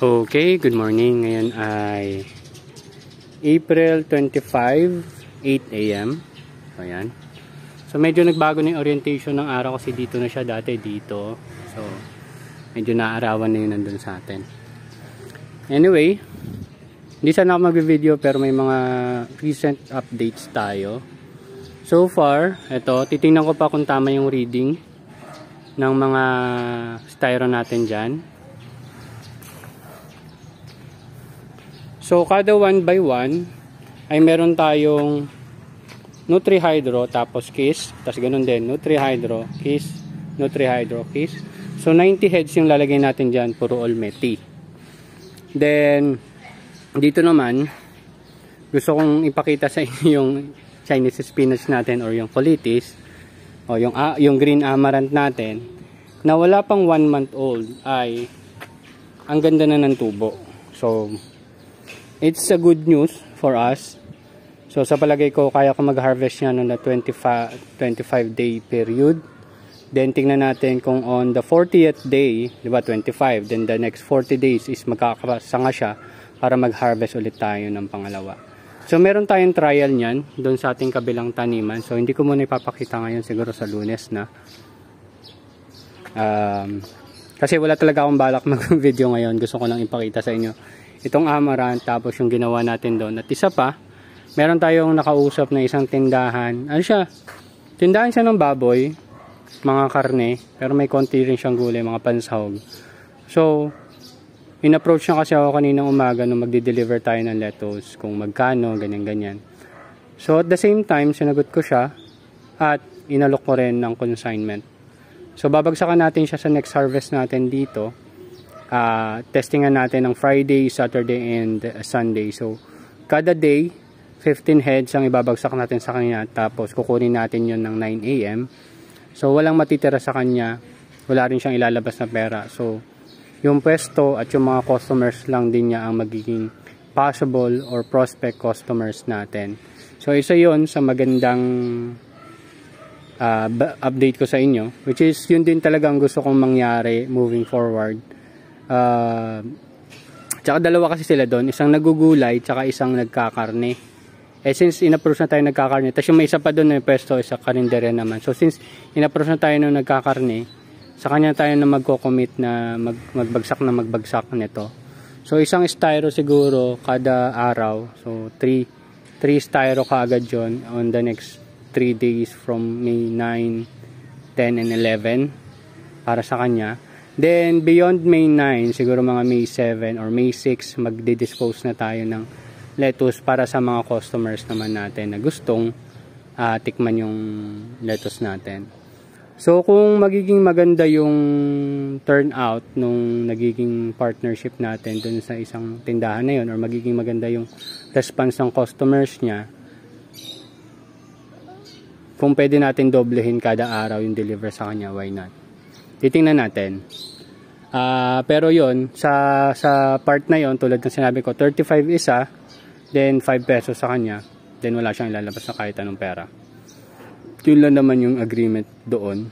Okay, good morning. Ngayon ay April 25, 8 AM. So, ayan. So, medyo nagbago na yung orientation ng araw kasi dito na siya dati dito. So, medyo naarawan na yun nandun sa atin. Anyway, hindi sana ako mag-video pero may mga recent updates tayo. So far, ito, titingnan ko pa kung tama yung reading ng mga styro natin dyan. So, kada 1 by 1 ay meron tayong Nutrihydro, tapos Kiss, tapos ganun din, Nutrihydro, Kiss, Nutrihydro, Kiss. So, 90 heads yung lalagay natin dyan, puro Olmeti. Then, dito naman, gusto kong ipakita sa inyo yung Chinese spinach natin or yung colitis, o yung green amaranth natin, na wala pang 1 month old, ay ang ganda na ng tubo. So, it's a good news for us. So sa palagay ko, kaya ko mag-harvest niya na 25 day period. Then tingnan natin kung on the 40th day, di ba 25, then the next 40 days is magkakasanga siya para mag-harvest ulit tayo ng pangalawa. So meron tayong trial niyan doon sa ating kabilang taniman. So hindi ko muna ipapakita ngayon, siguro sa Lunes na. Kasi wala talaga akong balak mag-video ngayon. Gusto ko lang ipakita sa inyo itong amaranth, tapos yung ginawa natin doon. At isa pa, meron tayong nakausap na isang tindahan. Ano siya? Tindahan siya ng baboy, mga karne, pero may konti rin siyang gulay, mga pansahog. So, in-approach na kasi ako kaninang umaga nung magde-deliver tayo ng lettuce, kung magkano, ganyan-ganyan. So, at the same time, sinagot ko siya at inalok ko rin ng consignment. So, babagsakan natin siya sa next harvest natin dito. Testingan natin ng Friday, Saturday, and Sunday. So, kada day, 15 heads ang ibabagsak natin sa kanya. Tapos, kukunin natin yun ng 9 AM. So, walang matitira sa kanya. Wala rin siyang ilalabas na pera. So, yung pwesto at yung mga customers lang din niya ang magiging possible or prospect customers natin. So, isa yon sa magandang update ko sa inyo. Which is, yun din talagang gusto kong mangyari moving forward. Tsaka dalawa kasi sila doon, isang nagugulay tsaka isang nagkakarne. Since in-approach na tayo nagkakarne, tapos yung may isa pa doon na pwesto, isa karindere naman. So since in-approach na tayo ng nagkakarne, sa kanya tayo na magko-commit na magbagsak nito. So isang styro siguro kada araw. So 3 styro kaagad yun on the next 3 days from May 9, 10, and 11 para sa kanya. Then, beyond May 9, siguro mga May 7 or May 6, magdi-dispose na tayo ng lettuce para sa mga customers naman natin na gustong tikman yung lettuce natin. So, kung magiging maganda yung turnout nung nagiging partnership natin dun sa isang tindahan na yun, or magiging maganda yung response ng customers niya, kung pwede natin doblehin kada araw yung deliver sa kanya, why not? Titingnan natin. Pero yon sa part na yon, tulad ng sinabi ko, 35 isa, then 5 pesos sa kanya, then wala siyang ilalabas na kahit anong pera. Yun lang naman yung agreement doon.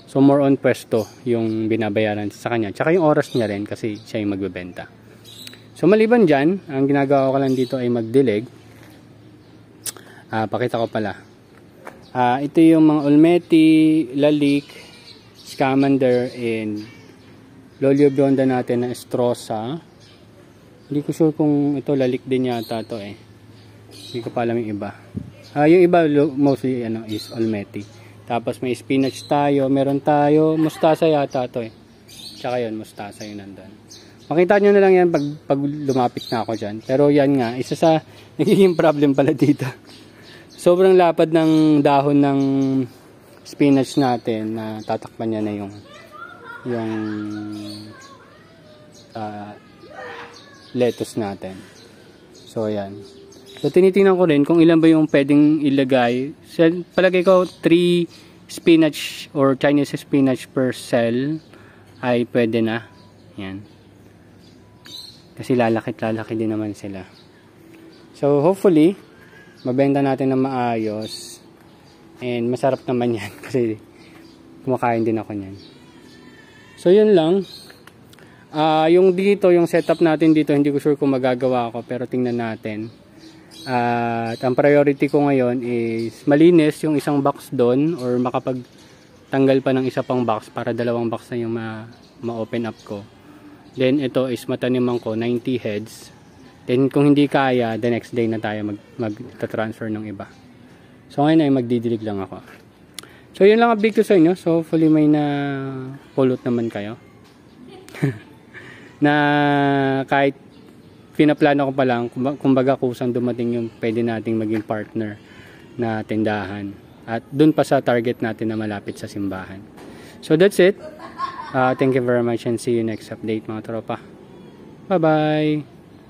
So more on pwesto yung binabayaran sa kanya, tsaka yung oras niya rin kasi siya yung magbebenta. So maliban dyan, ang ginagawa ko lang dito ay magdilig. Pakita ko pala. Ito yung mga Olmeti, Lalique, Scamander, and Loliobionda natin na Estrosa. Hindi ko sure kung ito Lalique din yata to eh. Hindi ko pa alam yung iba. Yung iba mostly is Olmeti. Tapos may spinach tayo, meron tayo mustasa yata to eh. Tsaka yun, mustasa yun nandun. Makita nyo na lang yan pag lumapit na ako dyan. Pero yan nga, isa sa nagiging problem pala dito. Sobrang lapad ng dahon ng spinach natin na tatakpan niya na yung lettuce natin. So ayan. So tinitingnan ko rin kung ilan ba yung pwedeng ilagay. So, palagay ko 3 spinach or Chinese spinach per cell ay pwede na. Yan. Kasi lalaki din naman sila. So hopefully mabenta natin na maayos. And masarap naman yan kasi kumakain din ako niyan. So yun lang. Yung dito, yung setup natin dito, hindi ko sure kung magagawa ako, pero tingnan natin. At ang priority ko ngayon is malinis yung isang box doon or makapagtanggal pa ng isa pang box para dalawang box na yung ma-open up ko. Then ito is mataniman ko 90 heads. Then kung hindi kaya, the next day na tayo mag-transfer ng iba. So ngayon ay magdidilig lang ako. So yun lang update ko sa inyo. So hopefully may na pulot naman kayo. Na kahit pinaplano ko pa lang, kumbaga kusang dumating yung pwede nating maging partner na tindahan. At dun pa sa target natin na malapit sa simbahan. So that's it. Thank you very much and see you next update mga tropa. Bye bye!